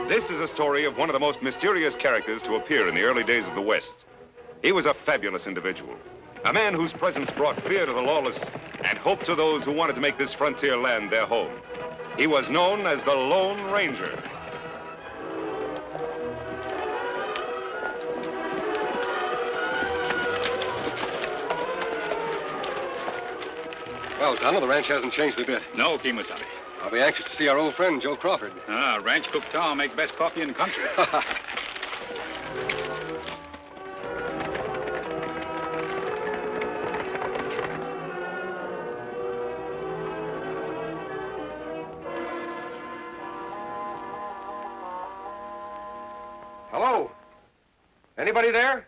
This is a story of one of the most mysterious characters to appear in the early days of the West. He was a fabulous individual, a man whose presence brought fear to the lawless and hope to those who wanted to make this frontier land their home. He was known as the Lone Ranger. Well, Tonto, the ranch hasn't changed a bit. No, Kemosabe. I'll be anxious to see our old friend, Joe Crawford. Ranch cook Tom make best coffee in the country. Hello? Anybody there?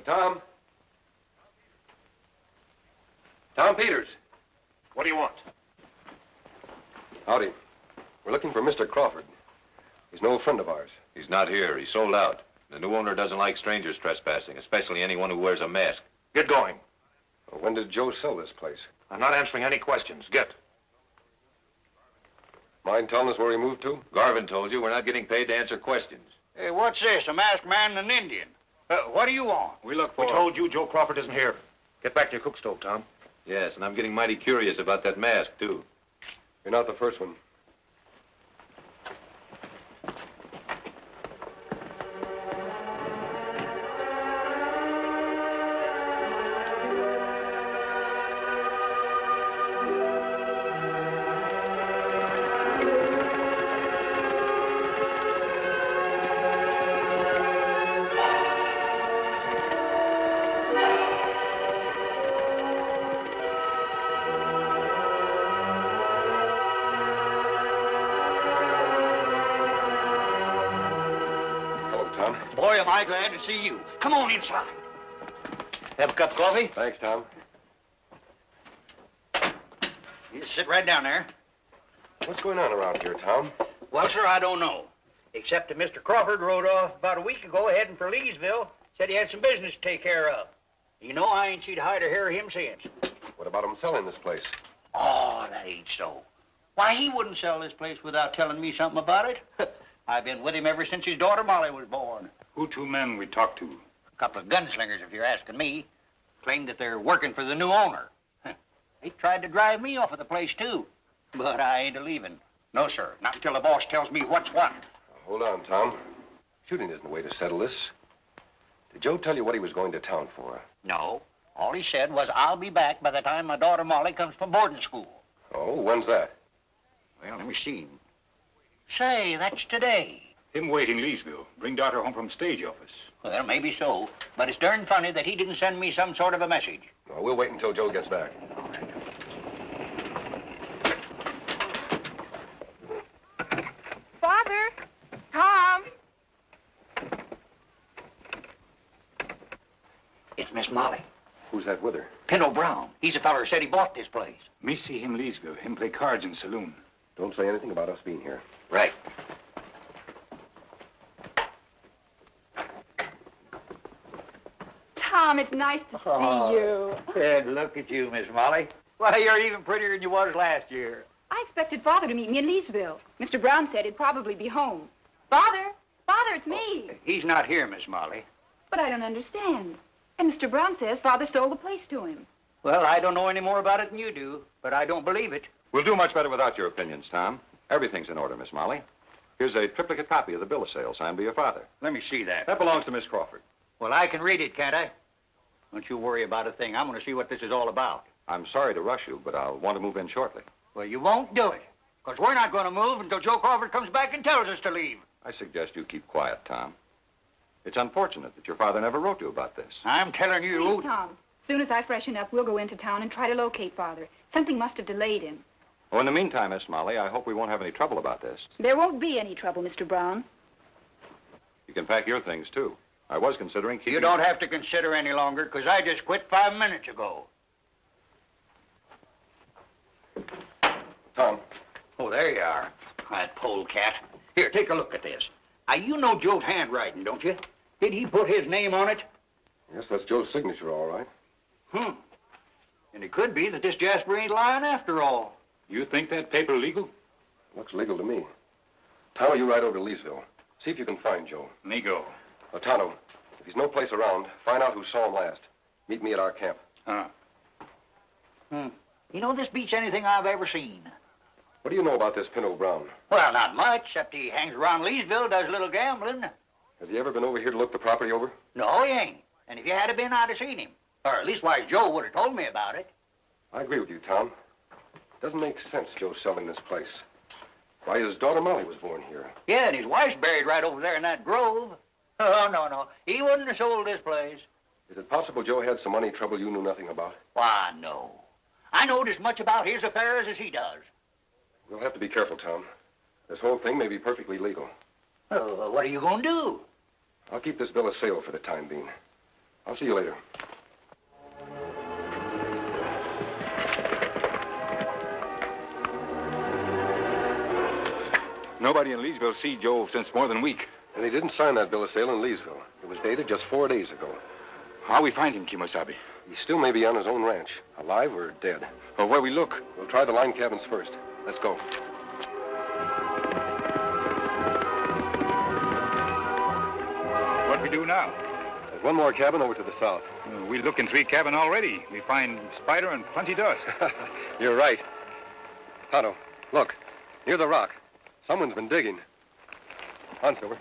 Tom? Tom Peters. What do you want? Howdy. We're looking for Mr. Crawford. He's an old friend of ours. He's not here. He's sold out. The new owner doesn't like strangers trespassing, especially anyone who wears a mask. Get going. Well, when did Joe sell this place? I'm not answering any questions. Get. Mind telling us where he moved to? Garvin told you we're not getting paid to answer questions. Hey, what's this? A masked man and an Indian? What do you want? We look for... We told you Joe Crawford isn't here. Get back to your cook stove, Tom. Yes, and I'm getting mighty curious about that mask, too. You're not the first one. Boy, am I glad to see you. Come on inside. Have a cup of coffee? Thanks, Tom. You just sit right down there. What's going on around here, Tom? Well, sir, I don't know. Except that Mr. Crawford rode off about a week ago heading for Leesville. Said he had some business to take care of. You know, I ain't seen hide or hair of him since. What about him selling this place? Oh, that ain't so. Why, he wouldn't sell this place without telling me something about it. I've been with him ever since his daughter Molly was born. Who two men we talked to? A couple of gunslingers, if you're asking me. Claim that they're working for the new owner. They tried to drive me off of the place, too. But I ain't a-leaving. No, sir. Not until the boss tells me what's what. Hold on, Tom. Shooting isn't the way to settle this. Did Joe tell you what he was going to town for? No. All he said was, I'll be back by the time my daughter Molly comes from boarding school. Oh, when's that? Well, let me see. Say, that's today. Him wait in Leesville. Bring daughter home from stage office. Well, maybe so. But it's darn funny that he didn't send me some sort of a message. No, we'll wait until Joe gets back. Father! Tom! It's Miss Molly. Who's that with her? Pinto Brown. He's the feller who said he bought this place. Me see him Leesville. Him play cards in saloon. Don't say anything about us being here. Right. Tom, it's nice to see you. And look at you, Miss Molly. Why, you're even prettier than you was last year. I expected Father to meet me in Leesville. Mr. Brown said he'd probably be home. Father! Father, it's me! He's not here, Miss Molly. But I don't understand. And Mr. Brown says Father sold the place to him. Well, I don't know any more about it than you do, but I don't believe it. We'll do much better without your opinions, Tom. Everything's in order, Miss Molly. Here's a triplicate copy of the bill of sale signed by your father. Let me see that. That belongs to Miss Crawford. Well, I can read it, can't I? Don't you worry about a thing. I'm going to see what this is all about. I'm sorry to rush you, but I'll want to move in shortly. Well, you won't do it, because we're not going to move until Joe Crawford comes back and tells us to leave. I suggest you keep quiet, Tom. It's unfortunate that your father never wrote you about this. I'm telling you... Please, Tom. As soon as I freshen up, we'll go into town and try to locate Father. Something must have delayed him. Oh, in the meantime, Miss Molly, I hope we won't have any trouble about this. There won't be any trouble, Mr. Brown. You can pack your things, too. I was considering keeping... You don't have to consider any longer, because I just quit 5 minutes ago. Tom. Oh, there you are. That polecat. Here, take a look at this. Now, you know Joe's handwriting, don't you? Did he put his name on it? Yes, that's Joe's signature, all right. And it could be that this Jasper ain't lying after all. You think that paper legal? Looks legal to me. Tonto, you ride over to Leesville. See if you can find Joe. Me go. Now, Tonto, if he's no place around, find out who saw him last. Meet me at our camp. You know, this beats anything I've ever seen. What do you know about this Pinto Brown? Well, not much, except he hangs around Leesville, does a little gambling. Has he ever been over here to look the property over? No, he ain't. And if you had been, I'd have seen him. Or at least why Joe would have told me about it. I agree with you, Tom. Doesn't make sense, Joe selling this place. Why, his daughter Molly was born here. Yeah, and his wife's buried right over there in that grove. Oh, no. He wouldn't have sold this place. Is it possible Joe had some money trouble you knew nothing about? Why, no. I knowed as much about his affairs as he does. We'll have to be careful, Tom. This whole thing may be perfectly legal. Oh, what are you going to do? I'll keep this bill of sale for the time being. I'll see you later. Nobody in Leesville see Joe since more than a week. And he didn't sign that bill of sale in Leesville. It was dated just 4 days ago. How we find him, Kimosabe? He still may be on his own ranch, alive or dead. Or where we look? We'll try the line cabins first. Let's go. What we do now? There's one more cabin over to the south. We look in 3 cabin already. We find spider and plenty dust. You're right. Tonto, look. Near the rock. Someone's been digging. On, Silver.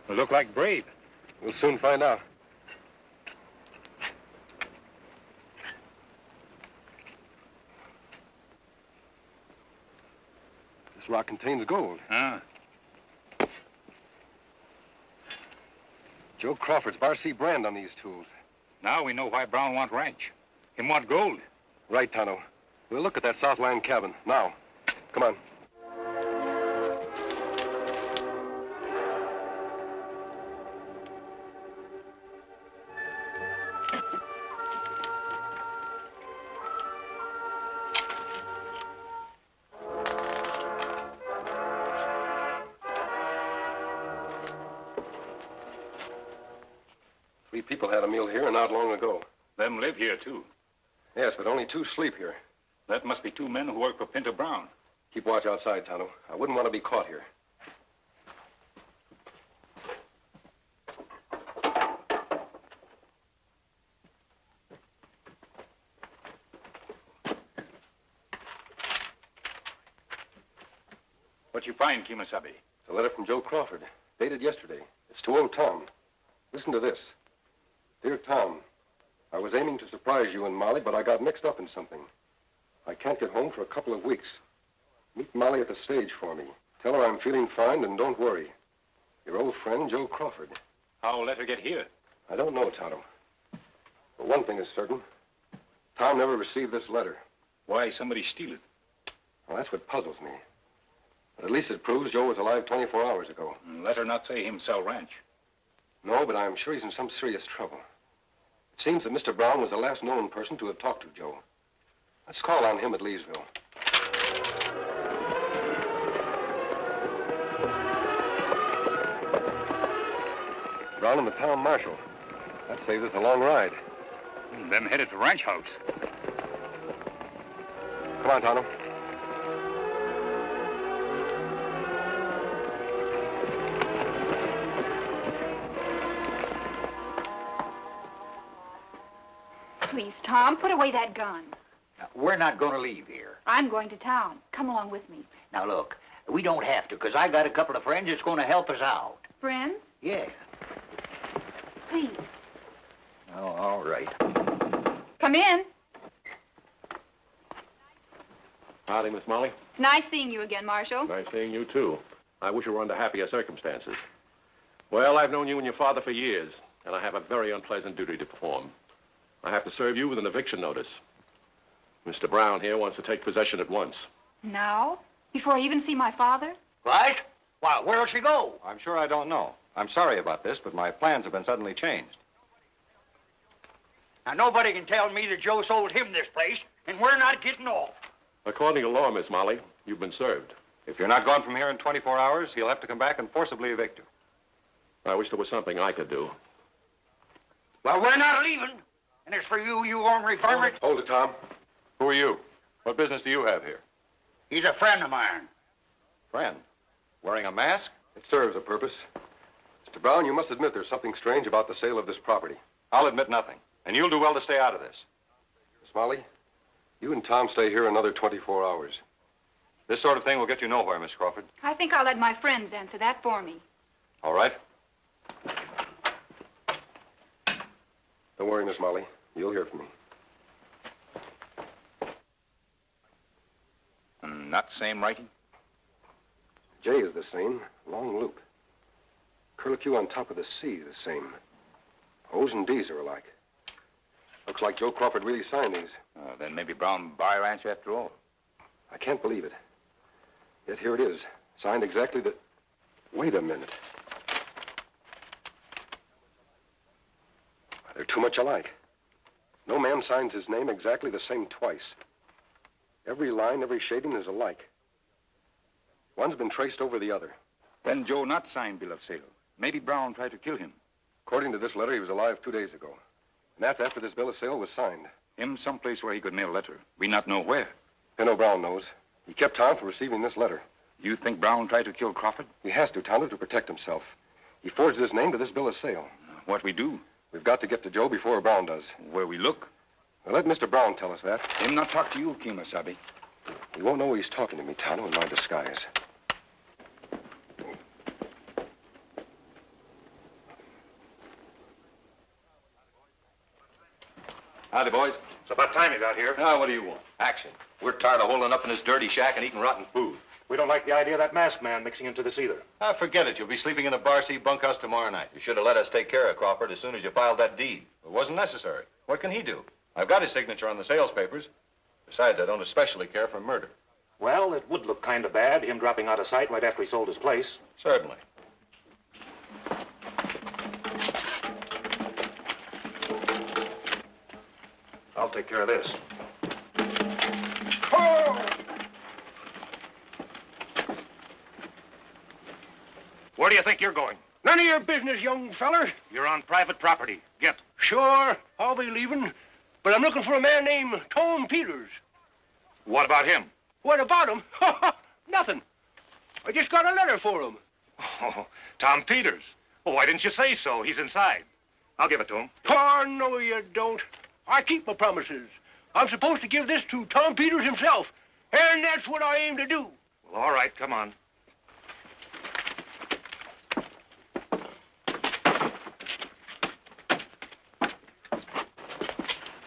We look like brave. We'll soon find out. This rock contains gold. Joe Crawford's Bar C brand on these tools. Now we know why Brown want ranch. Him want gold. Right, Tonto. We'll look at that Southland cabin now. Come on. Three people had a meal here not long ago. Them live here, too. Yes, but only 2 sleep here. That must be 2 men who work for Pinto Brown. Keep watch outside, Tonto. I wouldn't want to be caught here. What you find, Kimosabe? It's a letter from Joe Crawford, dated yesterday. It's to old Tom. Listen to this. Dear Tom, I was aiming to surprise you and Molly, but I got mixed up in something. I can't get home for a couple of weeks. Meet Molly at the stage for me. Tell her I'm feeling fine and don't worry. Your old friend, Joe Crawford. How'll let her get here? I don't know, Tonto. But one thing is certain. Tom never received this letter. Why somebody steal it? Well, that's what puzzles me. But at least it proves Joe was alive 24 hours ago. Let her not say him sell ranch. No, but I'm sure he's in some serious trouble. It seems that Mr. Brown was the last known person to have talked to Joe. Let's call on him at Leesville. Brown and the town marshal. That saves us a long ride. Them headed to ranch house. Come on, Tonto. Please, Tom, put away that gun. Now, we're not going to leave here. I'm going to town. Come along with me. Now, look, we don't have to, because I got a couple of friends that's going to help us out. Friends? Yeah. Please. Oh, all right. Come in. Howdy, Miss Molly. It's nice seeing you again, Marshal. Nice seeing you, too. I wish you were under happier circumstances. Well, I've known you and your father for years, and I have a very unpleasant duty to perform. I have to serve you with an eviction notice. Mr. Brown here wants to take possession at once. Now? Before I even see my father? Right? Why, where'll she go? I'm sure I don't know. I'm sorry about this, but my plans have been suddenly changed. Now, nobody can tell me that Joe sold him this place, and we're not getting off. According to law, Miss Molly, you've been served. If you're not gone from here in 24 hours, he'll have to come back and forcibly evict you. I wish there was something I could do. Well, we're not leaving. And as for you, you ornery varmint... Hold it, Tom. Who are you? What business do you have here? He's a friend of mine. Friend? Wearing a mask? It serves a purpose. Mr. Brown, you must admit there's something strange about the sale of this property. I'll admit nothing. And you'll do well to stay out of this. Miss Molly, you and Tom stay here another 24 hours. This sort of thing will get you nowhere, Miss Crawford. I think I'll let my friends answer that for me. All right? Don't worry, Miss Molly. You'll hear from me. Not same writing? J is the same. Long loop. Curlicue on top of the C the same. O's and D's are alike. Looks like Joe Crawford really signed these. Then maybe Brown buy ranch after all. I can't believe it. Yet here it is. Signed exactly the... Wait a minute. They're too much alike. No man signs his name exactly the same twice. Every line, every shading is alike. One's been traced over the other. Then Joe not signed bill of sale. Maybe Brown tried to kill him. According to this letter, he was alive 2 days ago. And that's after this bill of sale was signed. Him someplace where he could mail a letter. We not know where. Pinto Brown knows. He kept Tom from receiving this letter. You think Brown tried to kill Crawford? He has to, Tonto, to protect himself. He forged his name to this bill of sale. What we do? We've got to get to Joe before Brown does. Where we look? Now, let Mr. Brown tell us that. Him not talk to you, Kemosabe. He won't know he's talking to me, Tonto, in my disguise. Howdy, boys. It's about time you got here. Now, what do you want? Action. We're tired of holding up in this dirty shack and eating rotten food. We don't like the idea of that masked man mixing into this either. Forget it. You'll be sleeping in the Bar C bunkhouse tomorrow night. You should have let us take care of Crawford as soon as you filed that deed. It wasn't necessary. What can he do? I've got his signature on the sales papers. Besides, I don't especially care for murder. Well, it would look kind of bad, him dropping out of sight right after he sold his place. Certainly. I'll take care of this. Where do you think you're going? None of your business, young feller. You're on private property. Get. Sure, I'll be leaving. But I'm looking for a man named Tom Peters. What about him? What about him? Nothing. I just got a letter for him. Oh, Tom Peters. Well, why didn't you say so? He's inside. I'll give it to him. Oh, no, you don't. I keep my promises. I'm supposed to give this to Tom Peters himself. And that's what I aim to do. Well, all right, come on.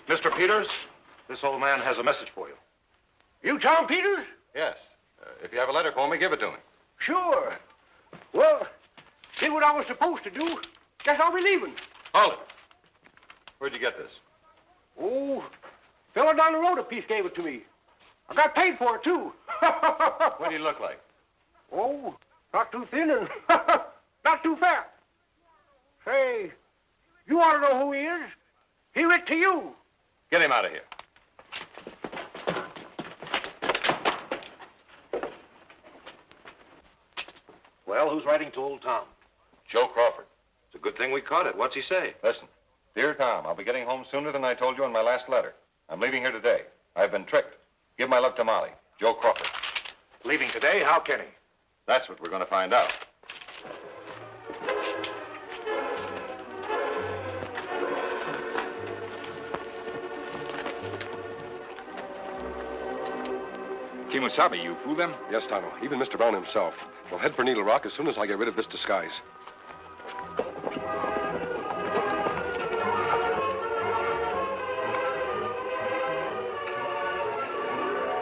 Mr. Peters, this old man has a message for you. You Tom Peters? Yes. If you have a letter for me, give it to me. Sure. Well, did what I was supposed to do. Guess I'll be leaving. Hold it. Where'd you get this? Oh, fella down the road a piece gave it to me. I got paid for it, too. What do you look like? Oh, not too thin and not too fat. Say, you ought to know who he is. He writ to you. Get him out of here. Well, who's writing to old Tom? Joe Crawford. It's a good thing we caught it. What's he say? Listen. Dear Tom, I'll be getting home sooner than I told you in my last letter. I'm leaving here today. I've been tricked. Give my love to Molly. Joe Crawford. Leaving today? How can he? That's what we're going to find out. Kemosabe, you fool them? Yes, Tonto. Even Mr. Brown himself. We'll head for Needle Rock as soon as I get rid of this disguise.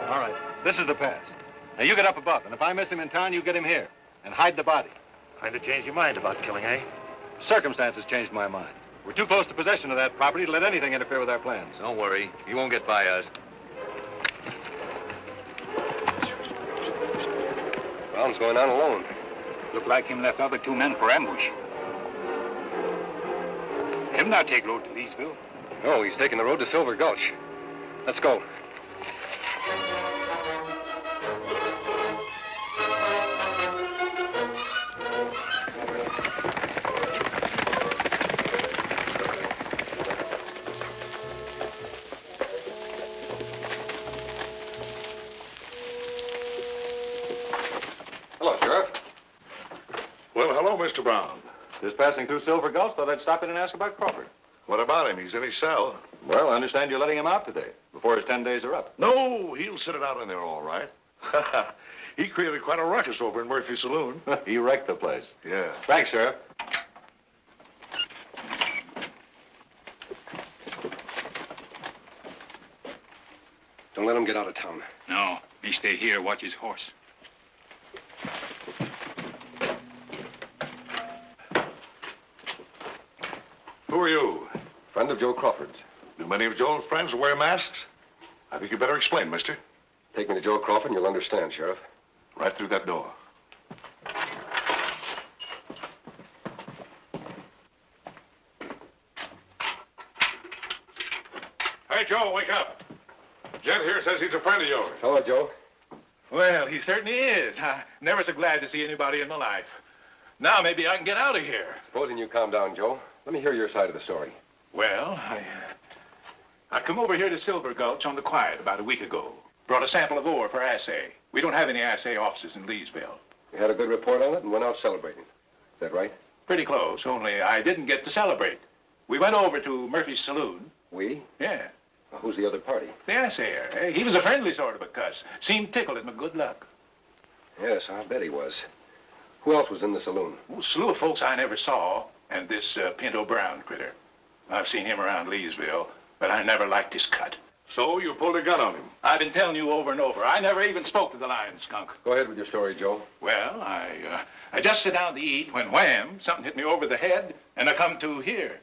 All right. This is the pass. Now, you get up above, and if I miss him in town, you get him here. And hide the body. Kind of changed your mind about killing, eh? Circumstances changed my mind. We're too close to possession of that property to let anything interfere with our plans. Don't worry. You won't get by us. Brown's going on alone. Look like him left other 2 men for ambush. Him not take road to Leesville. No, he's taking the road to Silver Gulch. Let's go. Hello, Sheriff. Well, hello, Mr. Brown. Just passing through Silver Gulch, thought I'd stop in and ask about Crawford. What about him? He's in his cell. Well, I understand you're letting him out today, before his 10 days are up. No, he'll sit it out in there all right. He created quite a ruckus over in Murphy's saloon. He wrecked the place. Yeah. Thanks, Sheriff. Don't let him get out of town. No, he stay here, watch his horse. Who are you? Friend of Joe Crawford's. Do many of Joe's friends wear masks? I think you better explain, mister. Take me to Joe Crawford and you'll understand, Sheriff. Right through that door. Hey, Joe, wake up. Jet here says he's a friend of yours. Hello, Joe. Well, he certainly is. I'm never so glad to see anybody in my life. Now maybe I can get out of here. Supposing you calm down, Joe. Let me hear your side of the story. Well, I come over here to Silver Gulch on the quiet about a week ago. Brought a sample of ore for assay. We don't have any assay offices in Leesville. You had a good report on it and went out celebrating. Is that right? Pretty close, only I didn't get to celebrate. We went over to Murphy's saloon. We? Yeah. Well, who's the other party? The assayer. He was a friendly sort of a cuss. Seemed tickled at my good luck. Yes, I bet he was. Who else was in the saloon? A slew of folks I never saw, and this Pinto Brown critter. I've seen him around Leesville, but I never liked his cut. So you pulled a gun on him? I've been telling you over and over. I never even spoke to the lion skunk. Go ahead with your story, Joe. Well, I just sat down to eat when wham, something hit me over the head, and I come to here.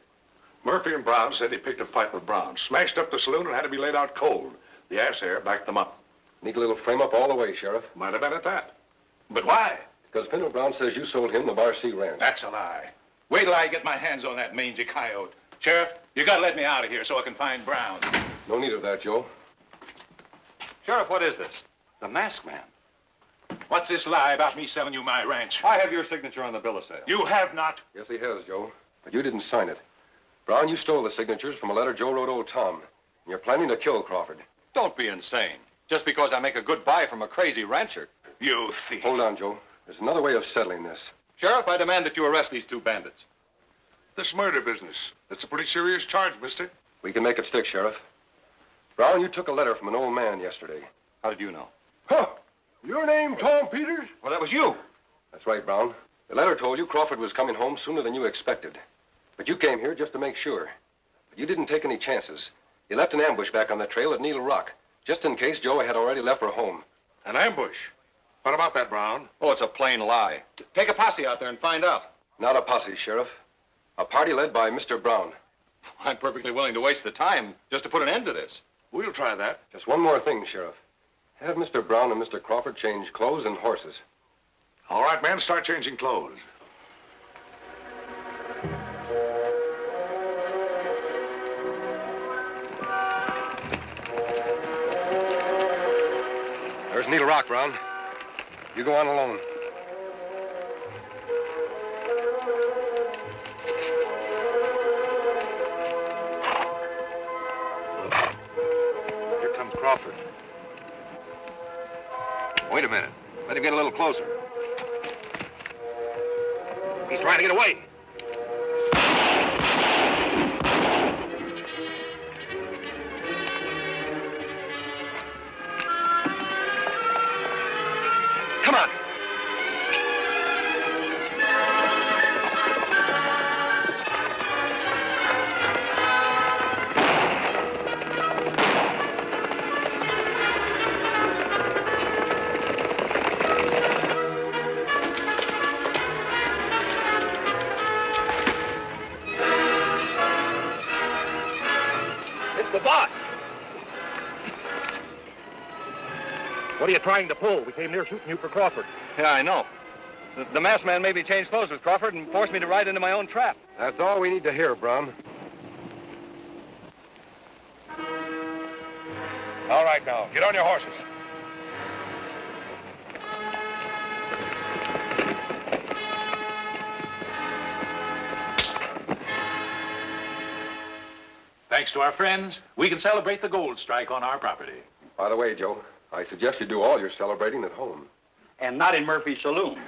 Murphy and Brown said he picked a fight with Brown, smashed up the saloon and had to be laid out cold. The assayer backed them up. Neat little frame-up all the way, Sheriff. Might have been at that. But why? Because Pinto Brown says you sold him the Bar C ranch. That's a lie. Wait till I get my hands on that mangy coyote. Sheriff, you gotta let me out of here so I can find Brown. No need of that, Joe. Sheriff, what is this? The masked man. What's this lie about me selling you my ranch? I have your signature on the bill of sale. You have not. Yes, he has, Joe. But you didn't sign it. Brown, you stole the signatures from a letter Joe wrote old Tom. And you're planning to kill Crawford. Don't be insane. Just because I make a good buy from a crazy rancher. You thief. Hold on, Joe. There's another way of settling this. Sheriff, I demand that you arrest these two bandits. This murder business, that's a pretty serious charge, mister. We can make it stick, Sheriff. Brown, you took a letter from an old man yesterday. How did you know? Huh. Your name, Tom Peters? Well, that was you. That's right, Brown. The letter told you Crawford was coming home sooner than you expected. But you came here just to make sure. But you didn't take any chances. You left an ambush back on the trail at Needle Rock, just in case Joe had already left for home. An ambush? What about that, Brown? Oh, it's a plain lie. Take a posse out there and find out. Not a posse, Sheriff. A party led by Mr. Brown. I'm perfectly willing to waste the time just to put an end to this. We'll try that. Just one more thing, Sheriff. Have Mr. Brown and Mr. Crawford change clothes and horses. All right, man, start changing clothes. There's Needle Rock, Brown. You go on alone. Here comes Crawford. Wait a minute. Let him get a little closer. He's trying to get away. Come on. It's the boss. What are you trying to pull? We came near shooting you for Crawford. Yeah, I know. The masked man made me change clothes with Crawford and forced me to ride into my own trap. That's all we need to hear, Brown. All right, now, get on your horses. Thanks to our friends, we can celebrate the gold strike on our property. By the way, Joe, I suggest you do all your celebrating at home. And not in Murphy's saloon.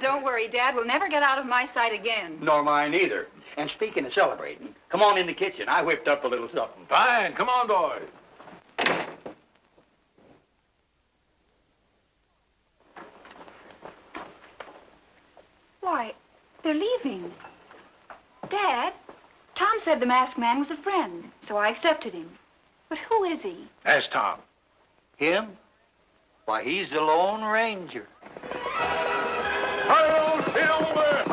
Don't worry, Dad. We'll never get out of my sight again. Nor mine either. And speaking of celebrating, come on in the kitchen. I whipped up a little something. Fine. Come on, boys. Why, they're leaving. Dad, Tom said the masked man was a friend, so I accepted him. But who is he? Ask Tom. Him? Why, he's the Lone Ranger. Hurry, get over!